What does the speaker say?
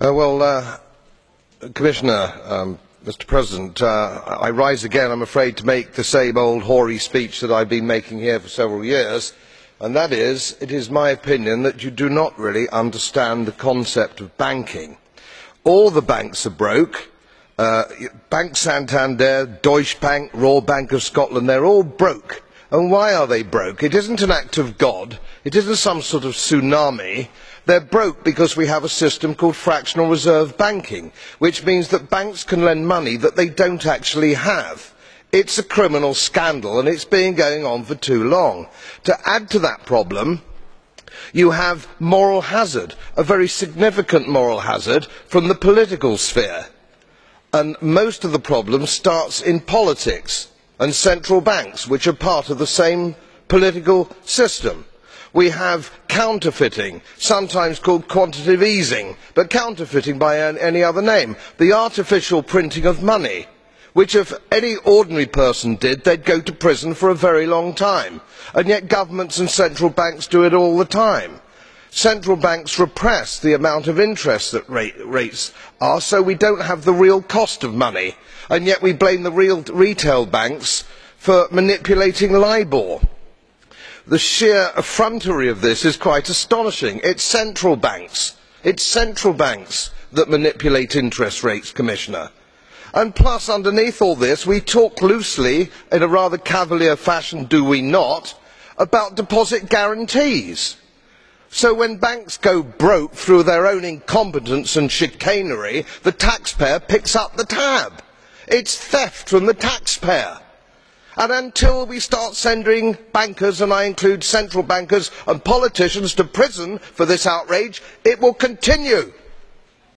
Commissioner, Mr. President, I rise again, I am afraid, to make the same old hoary speech that I have been making here for several years, and that is, it is my opinion that you do not really understand the concept of banking. All the banks are broke. Bank Santander, Deutsche Bank, Royal Bank of Scotland, they are all broke. And why are they broke? It isn't an act of God. It isn't some sort of tsunami. They are broke because we have a system called fractional reserve banking, which means that banks can lend money that they do not actually have. It is a criminal scandal, and it has been going on for too long. To add to that problem, you have moral hazard, a very significant moral hazard from the political sphere. And most of the problem starts in politics and central banks, which are part of the same political system. We have counterfeiting, sometimes called quantitative easing, but counterfeiting by any other name. The artificial printing of money, which if any ordinary person did, they would go to prison for a very long time. And yet governments and central banks do it all the time. Central banks repress the amount of interest that rates are, so we do not have the real cost of money. And yet we blame the retail banks for manipulating LIBOR. The sheer effrontery of this is quite astonishing. It is central banks that manipulate interest rates, Commissioner. And plus, underneath all this, we talk loosely, in a rather cavalier fashion, do we not, about deposit guarantees. So when banks go broke through their own incompetence and chicanery, the taxpayer picks up the tab. It is theft from the taxpayer. And until we start sending bankers, and I include central bankers and politicians, to prison for this outrage, it will continue.